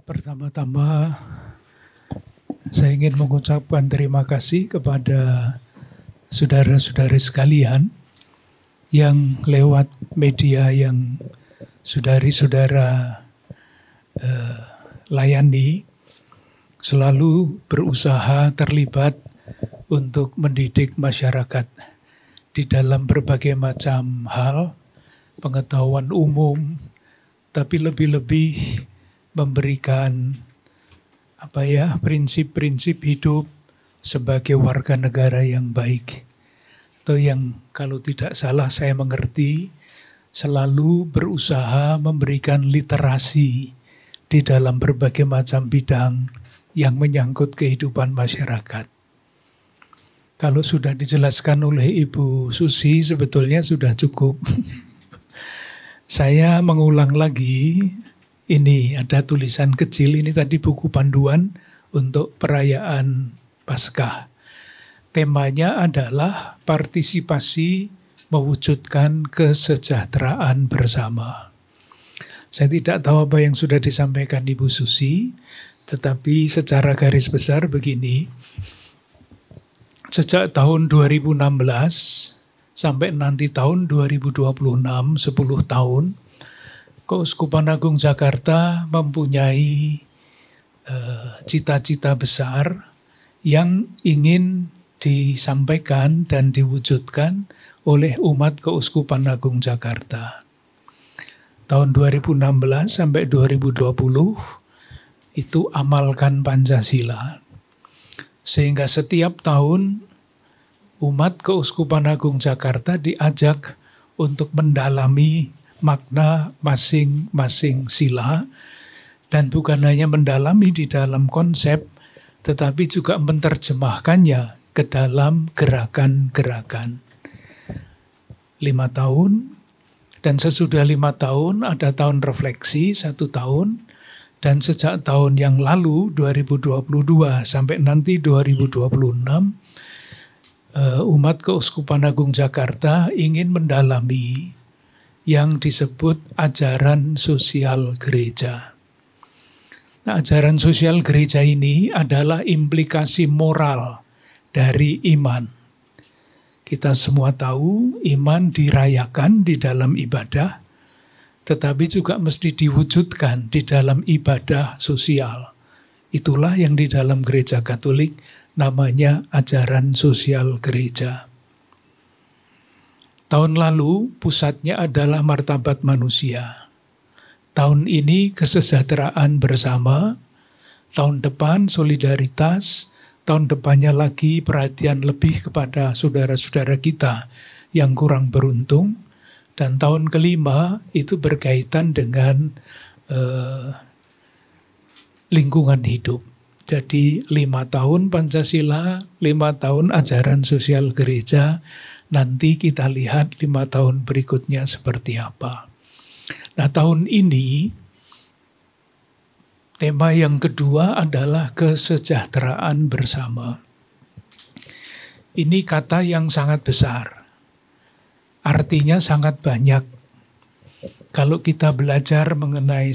Pertama-tama saya ingin mengucapkan terima kasih kepada saudara-saudari sekalian yang lewat media yang saudari-saudara layani selalu berusaha terlibat untuk mendidik masyarakat di dalam berbagai macam hal, pengetahuan umum, tapi lebih-lebih memberikan prinsip-prinsip hidup sebagai warga negara yang baik. Atau yang kalau tidak salah saya mengerti selalu berusaha memberikan literasi di dalam berbagai macam bidang yang menyangkut kehidupan masyarakat. Kalau sudah dijelaskan oleh Ibu Susi sebetulnya sudah cukup. Saya mengulang lagi. Ini ada tulisan kecil, ini tadi buku panduan untuk perayaan Paskah. Temanya adalah partisipasi mewujudkan kesejahteraan bersama. Saya tidak tahu apa yang sudah disampaikan Ibu Susi, tetapi secara garis besar begini. Sejak tahun 2016 sampai nanti tahun 2026, 10 tahun, Keuskupan Agung Jakarta mempunyai cita-cita besar yang ingin disampaikan dan diwujudkan oleh umat Keuskupan Agung Jakarta. Tahun 2016 sampai 2020 itu amalkan Pancasila. Sehingga setiap tahun umat Keuskupan Agung Jakarta diajak untuk mendalami makna masing-masing sila, dan bukan hanya mendalami di dalam konsep, tetapi juga menerjemahkannya ke dalam gerakan-gerakan. 5 tahun, dan sesudah 5 tahun ada tahun refleksi 1 tahun, dan sejak tahun yang lalu 2022 sampai nanti 2026, umat Keuskupan Agung Jakarta ingin mendalami yang disebut ajaran sosial gereja. Nah, ajaran sosial gereja ini adalah implikasi moral dari iman. Kita semua tahu iman dirayakan di dalam ibadah, tetapi juga mesti diwujudkan di dalam ibadah sosial. Itulah yang di dalam gereja Katolik namanya ajaran sosial gereja. Tahun lalu pusatnya adalah martabat manusia. Tahun ini kesejahteraan bersama. Tahun depan solidaritas. Tahun depannya lagi perhatian lebih kepada saudara-saudara kita yang kurang beruntung. Dan tahun kelima itu berkaitan dengan lingkungan hidup. Jadi 5 tahun Pancasila, 5 tahun ajaran sosial gereja. Nanti kita lihat 5 tahun berikutnya seperti apa. Nah, tahun ini tema yang kedua adalah kesejahteraan bersama. Ini kata yang sangat besar. Artinya sangat banyak. Kalau kita belajar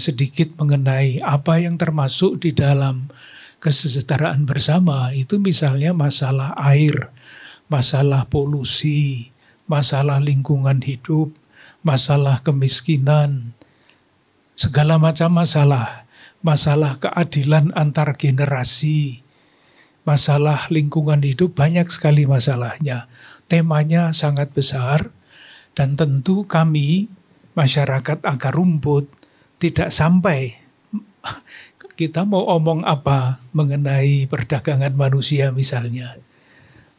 sedikit mengenai apa yang termasuk di dalam kesejahteraan bersama, itu misalnya masalah air, masalah polusi, masalah lingkungan hidup, masalah kemiskinan, segala macam masalah keadilan antar generasi, masalah lingkungan hidup, banyak sekali masalahnya. Temanya sangat besar, dan tentu kami, masyarakat akar rumput, tidak sampai kita mau omong apa mengenai perdagangan manusia misalnya.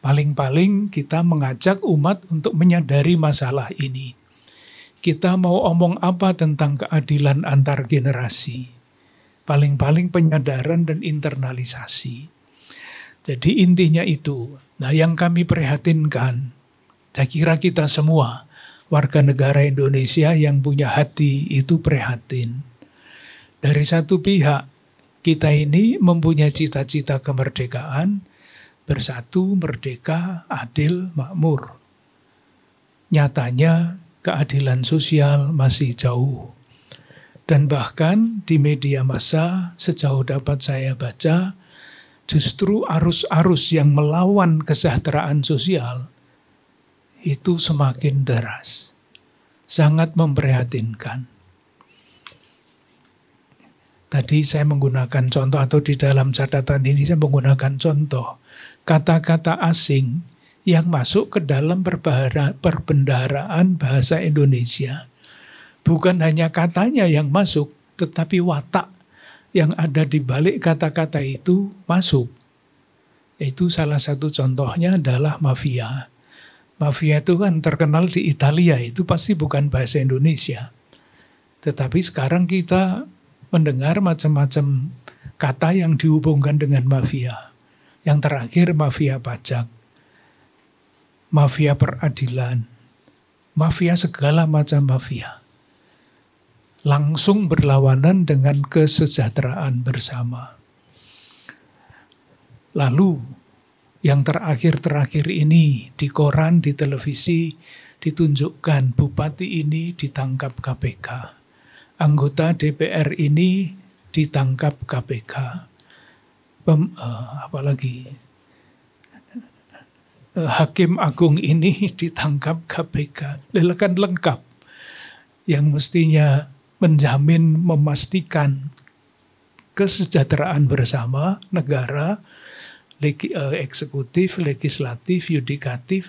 Paling-paling kita mengajak umat untuk menyadari masalah ini. Kita mau omong apa tentang keadilan antar generasi. Paling-paling penyadaran dan internalisasi. Jadi intinya itu. Nah, yang kami prihatinkan, saya kira kita semua, warga negara Indonesia yang punya hati itu prihatin. Dari satu pihak, kita ini mempunyai cita-cita kemerdekaan, bersatu, merdeka, adil, makmur. Nyatanya keadilan sosial masih jauh. Dan bahkan di media massa sejauh dapat saya baca, justru arus-arus yang melawan kesejahteraan sosial itu semakin deras. Sangat memprihatinkan. Tadi saya menggunakan contoh, atau di dalam catatan ini saya menggunakan contoh kata-kata asing yang masuk ke dalam perbendaharaan bahasa Indonesia. Bukan hanya katanya yang masuk, tetapi watak yang ada di balik kata-kata itu masuk. Itu salah satu contohnya adalah mafia. Mafia itu kan terkenal di Italia, itu pasti bukan bahasa Indonesia. Tetapi sekarang kita mendengar macam-macam kata yang dihubungkan dengan mafia. Yang terakhir mafia pajak, mafia peradilan, mafia segala macam mafia. Langsung berlawanan dengan kesejahteraan bersama. Lalu yang terakhir-terakhir ini di koran, di televisi ditunjukkan bupati ini ditangkap KPK. Anggota DPR ini ditangkap KPK. Apalagi Hakim Agung ini ditangkap KPK. Kan lengkap. Yang mestinya menjamin, memastikan kesejahteraan bersama negara, eksekutif, legislatif, yudikatif,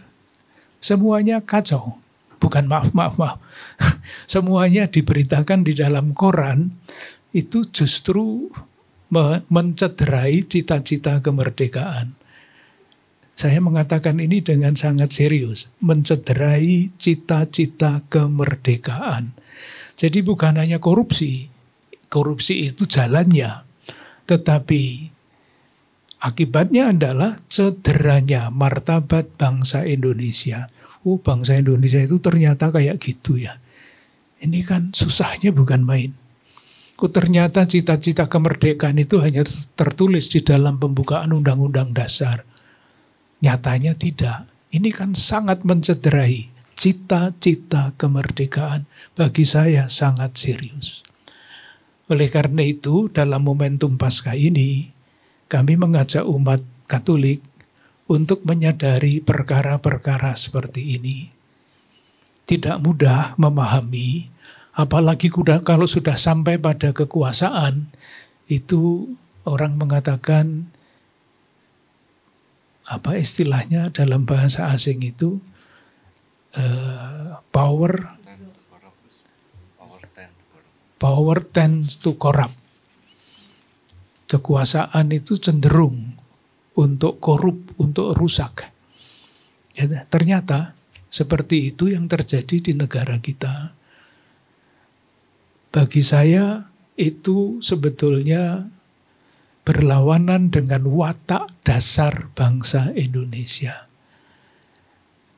semuanya kacau. Bukan maaf. Semuanya diberitakan di dalam koran, itu justru mencederai cita-cita kemerdekaan. Saya mengatakan ini dengan sangat serius, mencederai cita-cita kemerdekaan. Jadi bukan hanya korupsi itu jalannya, tetapi akibatnya adalah cederanya martabat bangsa Indonesia. Bangsa Indonesia itu ternyata kayak gitu ya. Ini kan susahnya bukan main. Ternyata cita-cita kemerdekaan itu hanya tertulis di dalam pembukaan Undang-Undang Dasar. Nyatanya tidak. Ini kan sangat mencederai cita-cita kemerdekaan. Bagi saya sangat serius. Oleh karena itu, dalam momentum Paskah ini, kami mengajak umat Katolik untuk menyadari perkara-perkara seperti ini. Tidak mudah memahami, apalagi kalau sudah sampai pada kekuasaan, itu orang mengatakan, apa istilahnya dalam bahasa asing itu, power tends to corrupt. Kekuasaan itu cenderung untuk korup, untuk rusak. Ya, ternyata seperti itu yang terjadi di negara kita. Bagi saya itu sebetulnya berlawanan dengan watak dasar bangsa Indonesia.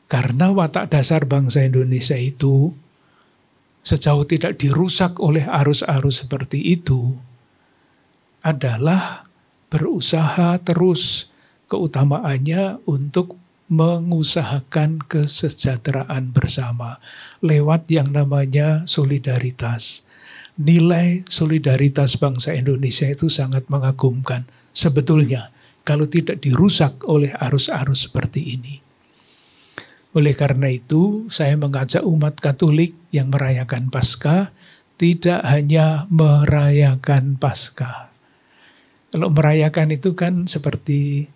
Karena watak dasar bangsa Indonesia itu sejauh tidak dirusak oleh arus-arus seperti itu adalah berusaha terus keutamaannya untuk mengusahakan kesejahteraan bersama lewat yang namanya solidaritas. Nilai solidaritas bangsa Indonesia itu sangat mengagumkan sebetulnya kalau tidak dirusak oleh arus-arus seperti ini. Oleh karena itu, saya mengajak umat Katolik yang merayakan Paskah tidak hanya merayakan Paskah. Kalau merayakan itu kan seperti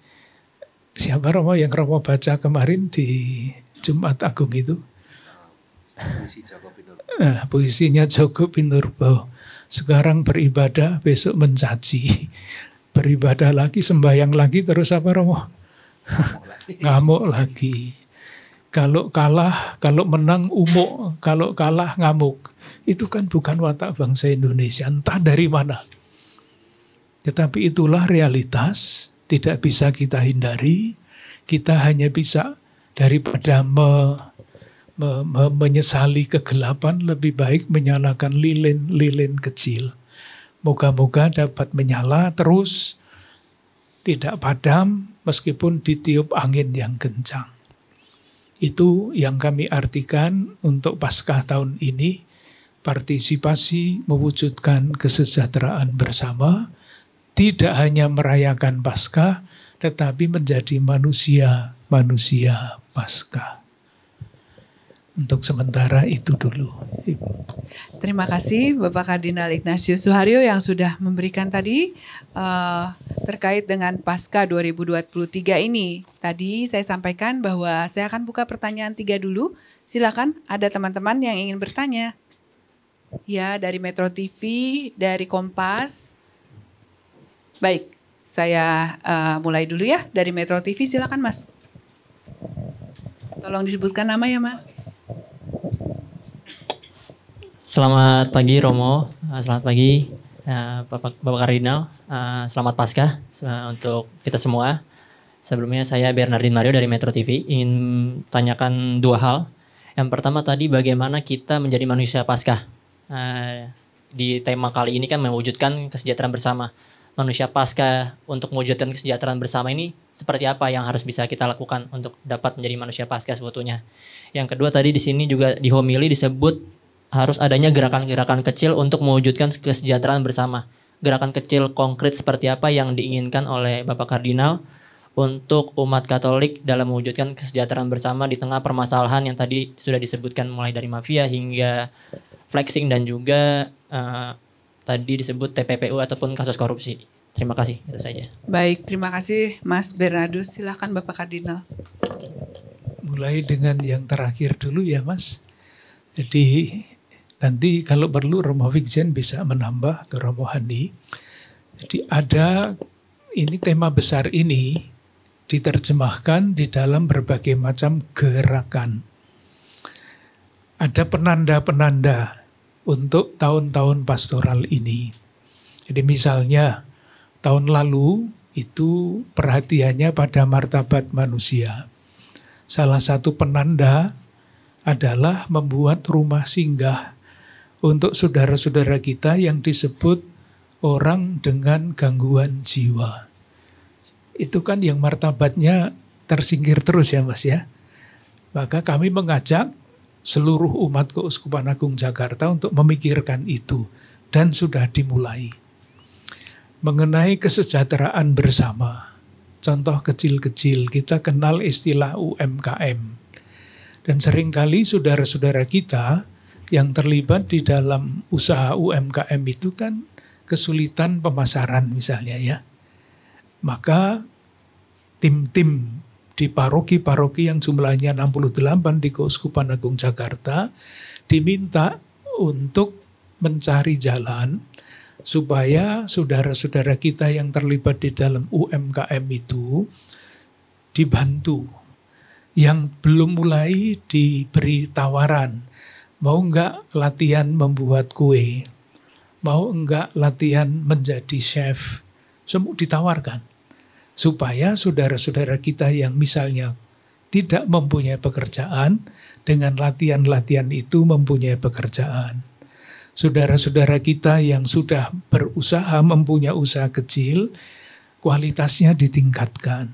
siapa Romo yang Romo baca kemarin di Jumat Agung itu? Puisinya Joko Pinurbo. Sekarang beribadah, besok mencaci. Beribadah lagi, sembahyang lagi, terus apa Romo? Ngamuk lagi. Kalau kalah, kalau menang umuk, kalau kalah ngamuk. Itu kan bukan watak bangsa Indonesia, entah dari mana. Tetapi itulah realitas, tidak bisa kita hindari. Kita hanya bisa daripada menyesali kegelapan, lebih baik menyalakan lilin-lilin kecil. Moga-moga dapat menyala terus, tidak padam meskipun ditiup angin yang kencang. Itu yang kami artikan untuk Paskah tahun ini, partisipasi mewujudkan kesejahteraan bersama, tidak hanya merayakan Paskah, tetapi menjadi manusia Paskah. Untuk sementara itu dulu, Ibu. Terima kasih Bapak Kardinal Ignatius Suharyo yang sudah memberikan tadi terkait dengan Paskah 2023 ini. Tadi saya sampaikan bahwa saya akan buka pertanyaan 3 dulu. Silakan, ada teman-teman yang ingin bertanya. Ya, dari Metro TV, dari Kompas. Baik, saya mulai dulu ya. Dari Metro TV, silakan Mas. Tolong disebutkan nama ya Mas. Selamat pagi Romo, selamat pagi Bapak Kardinal, selamat Paskah untuk kita semua. Sebelumnya saya Bernardin Mario dari Metro TV ingin tanyakan 2 hal. Yang pertama tadi bagaimana kita menjadi manusia Paskah. Di tema kali ini kan mewujudkan kesejahteraan bersama. Manusia Paskah untuk mewujudkan kesejahteraan bersama ini seperti apa yang harus bisa kita lakukan untuk dapat menjadi manusia Paskah sebetulnya. Yang kedua tadi di sini juga di homili disebut harus adanya gerakan-gerakan kecil untuk mewujudkan kesejahteraan bersama. Gerakan kecil konkret seperti apa yang diinginkan oleh Bapak Kardinal untuk umat Katolik dalam mewujudkan kesejahteraan bersama di tengah permasalahan yang tadi sudah disebutkan mulai dari mafia hingga flexing dan juga tadi disebut TPPU ataupun kasus korupsi. Terima kasih, itu saja. Baik, terima kasih Mas Bernardus. Silakan Bapak Kardinal. Mulai dengan yang terakhir dulu ya Mas. Jadi nanti kalau perlu Romo Vikjen bisa menambah ke Romo Hani. Jadi ada ini tema besar ini diterjemahkan di dalam berbagai macam gerakan. Ada penanda-penanda untuk tahun-tahun pastoral ini. Jadi misalnya tahun lalu itu perhatiannya pada martabat manusia. Salah satu penanda adalah membuat rumah singgah untuk saudara-saudara kita yang disebut orang dengan gangguan jiwa. Itu kan yang martabatnya tersingkir terus ya Mas ya. Maka kami mengajak seluruh umat Keuskupan Agung Jakarta untuk memikirkan itu. Dan sudah dimulai. Mengenai kesejahteraan bersama. Contoh kecil-kecil, kita kenal istilah UMKM. Dan seringkali saudara-saudara kita yang terlibat di dalam usaha UMKM itu kan kesulitan pemasaran misalnya ya. Maka tim-tim di paroki-paroki yang jumlahnya 68 di Keuskupan Agung Jakarta diminta untuk mencari jalan supaya saudara-saudara kita yang terlibat di dalam UMKM itu dibantu. Yang belum mulai diberi tawaran, mau enggak latihan membuat kue, mau enggak latihan menjadi chef, semua ditawarkan. Supaya saudara-saudara kita yang misalnya tidak mempunyai pekerjaan, dengan latihan-latihan itu mempunyai pekerjaan. Saudara-saudara kita yang sudah berusaha mempunyai usaha kecil, kualitasnya ditingkatkan.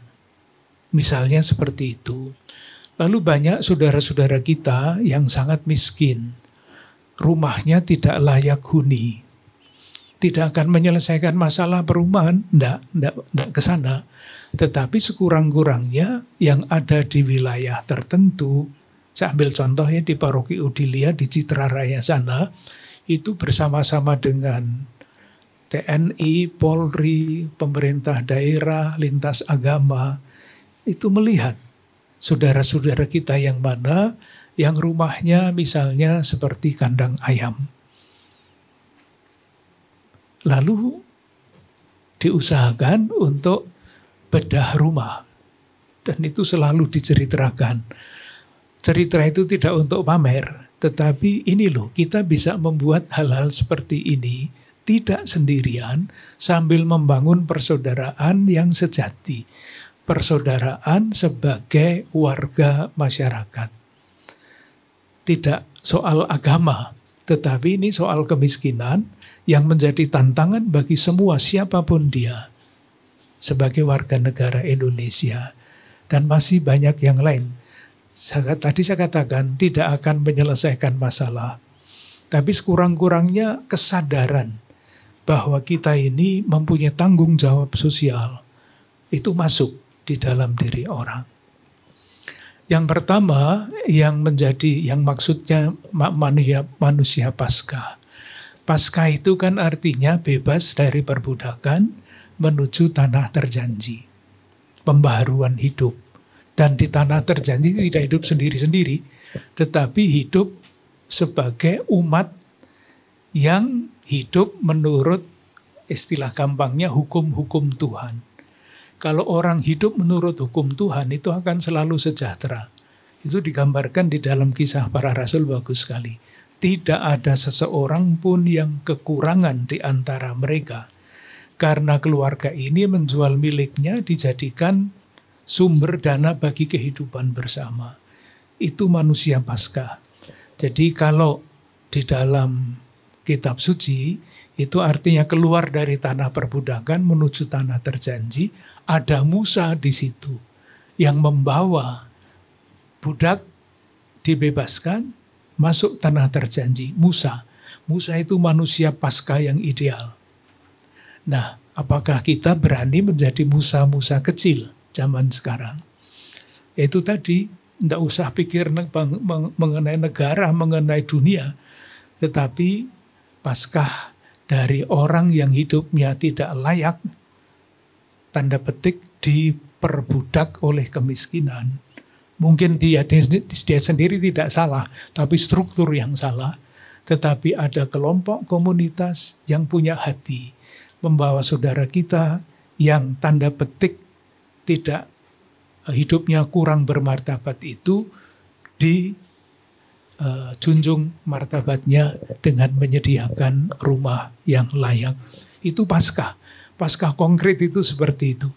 Misalnya seperti itu. Lalu banyak saudara-saudara kita yang sangat miskin. Rumahnya tidak layak huni. Tidak akan menyelesaikan masalah perumahan, enggak ke sana. Tetapi sekurang-kurangnya yang ada di wilayah tertentu, saya ambil contohnya di Paroki Udilia di Citra Raya sana, itu bersama-sama dengan TNI, Polri, pemerintah daerah, lintas agama, itu melihat saudara-saudara kita yang mana yang rumahnya misalnya seperti kandang ayam. Lalu diusahakan untuk bedah rumah. Dan itu selalu diceritakan. Cerita itu tidak untuk pamer, tetapi ini loh, kita bisa membuat hal-hal seperti ini tidak sendirian sambil membangun persaudaraan yang sejati. Persaudaraan sebagai warga masyarakat. Tidak soal agama, tetapi ini soal kemiskinan yang menjadi tantangan bagi semua siapapun dia sebagai warga negara Indonesia. Dan masih banyak yang lain. Tadi saya katakan tidak akan menyelesaikan masalah, Tapi sekurang-kurangnya kesadaran bahwa kita ini mempunyai tanggung jawab sosial itu masuk di dalam diri orang. Yang pertama yang maksudnya manusia Paskah. Paskah itu kan artinya bebas dari perbudakan menuju tanah terjanji. Pembaharuan hidup. Dan di tanah terjanji tidak hidup sendiri-sendiri, tetapi hidup sebagai umat yang hidup menurut istilah gampangnya hukum-hukum Tuhan. Kalau orang hidup menurut hukum Tuhan itu akan selalu sejahtera. Itu digambarkan di dalam Kisah Para Rasul bagus sekali. Tidak ada seseorang pun yang kekurangan di antara mereka. Karena keluarga ini menjual miliknya dijadikan sumber dana bagi kehidupan bersama. Itu manusia Paskah. Jadi kalau di dalam kitab suci, itu artinya keluar dari tanah perbudakan menuju tanah terjanji, ada Musa di situ yang membawa budak dibebaskan masuk tanah terjanji. Musa itu manusia Paskah yang ideal. Nah, apakah kita berani menjadi Musa kecil zaman sekarang? Itu tadi, tidak usah pikir mengenai negara, mengenai dunia, tetapi Paskah dari orang yang hidupnya tidak layak, tanda petik diperbudak oleh kemiskinan. Mungkin dia sendiri tidak salah, tapi struktur yang salah. Tetapi ada kelompok komunitas yang punya hati, membawa saudara kita yang tanda petik tidak hidupnya kurang bermartabat itu dijunjung martabatnya dengan menyediakan rumah yang layak. Itu Paskah. Paskah konkret itu seperti itu.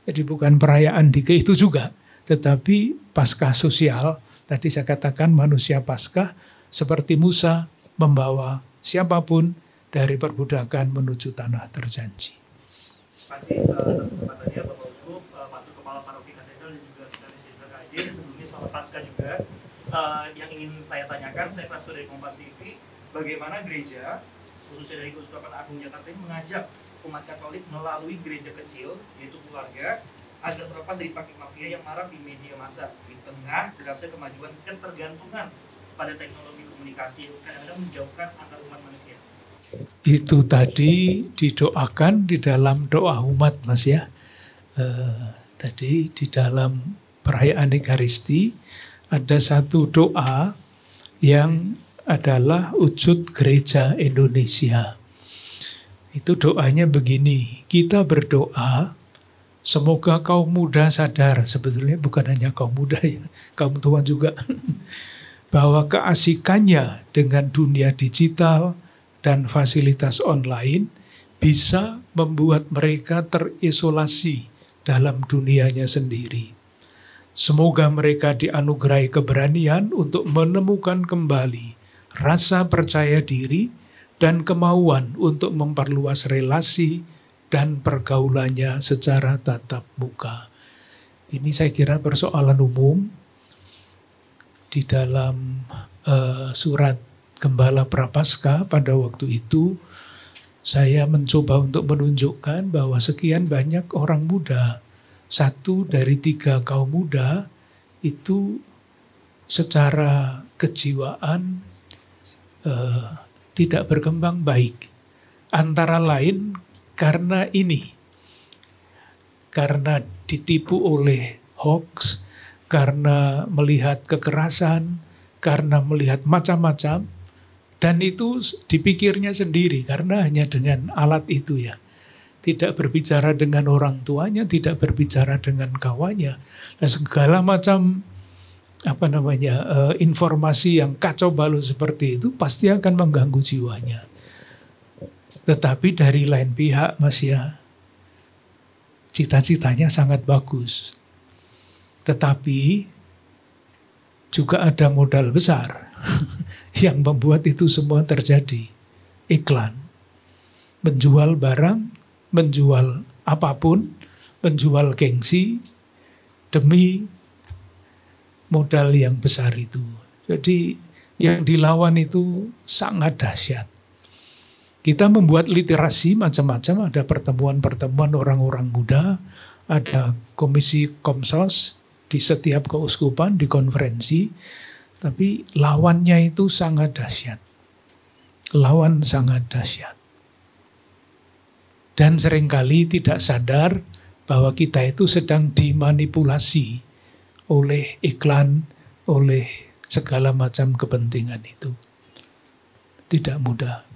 Jadi bukan perayaan itu juga, tetapi Paskah sosial. Tadi saya katakan manusia Paskah seperti Musa membawa siapapun dari perbudakan menuju tanah terjanji. Masih atas kesempatannya Bapak Uskup, Pastor Kepala Paroki Katedral dan juga Sekretaris Jenderal KAJ. Sebelumnya soal Paskah juga yang ingin saya tanyakan, saya pastor dari Kompas TV, bagaimana gereja khususnya dari Keuskupan Agung Jakarta ini mengajak umat Katolik melalui gereja kecil, yaitu keluarga, agar terlepas dari praktik mafia yang marak di media massa di tengah derasnya kemajuan ketergantungan pada teknologi komunikasi yang kadang-kadang menjauhkan antar umat manusia. Itu tadi didoakan di dalam doa umat, Mas ya. Tadi di dalam perayaan Ekaristi ada satu doa yang adalah wujud gereja Indonesia. Itu doanya begini, kita berdoa semoga kaum muda sadar, sebetulnya bukan hanya kaum muda ya, kaum tua juga, bahwa keasikannya dengan dunia digital dan fasilitas online bisa membuat mereka terisolasi dalam dunianya sendiri. Semoga mereka dianugerahi keberanian untuk menemukan kembali rasa percaya diri dan kemauan untuk memperluas relasi dan pergaulannya secara tatap muka. Ini saya kira persoalan umum di dalam surat Gembala Prapaskah pada waktu itu. Saya mencoba untuk menunjukkan bahwa sekian banyak orang muda, 1 dari 3 kaum muda itu secara kejiwaan tidak berkembang baik. Antara lain karena ditipu oleh hoax, karena melihat kekerasan, karena melihat macam-macam, dan itu dipikirnya sendiri karena hanya dengan alat itu ya. Tidak berbicara dengan orang tuanya, tidak berbicara dengan kawannya. Nah, segala macam informasi yang kacau balau seperti itu pasti akan mengganggu jiwanya. Tetapi dari lain pihak, Mas ya, cita-citanya sangat bagus. Tetapi juga ada modal besar yang membuat itu semua terjadi. Iklan, menjual barang, menjual apapun, menjual gengsi demi modal yang besar itu. Jadi yang dilawan itu sangat dahsyat. Kita membuat literasi macam-macam, ada pertemuan-pertemuan orang-orang muda, ada komisi komsos di setiap keuskupan, di konferensi, tapi lawannya itu sangat dahsyat. Lawan sangat dahsyat. Dan seringkali tidak sadar bahwa kita itu sedang dimanipulasi oleh iklan, oleh segala macam kepentingan itu. Tidak mudah,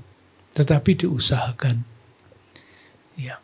tetapi diusahakan. Ya.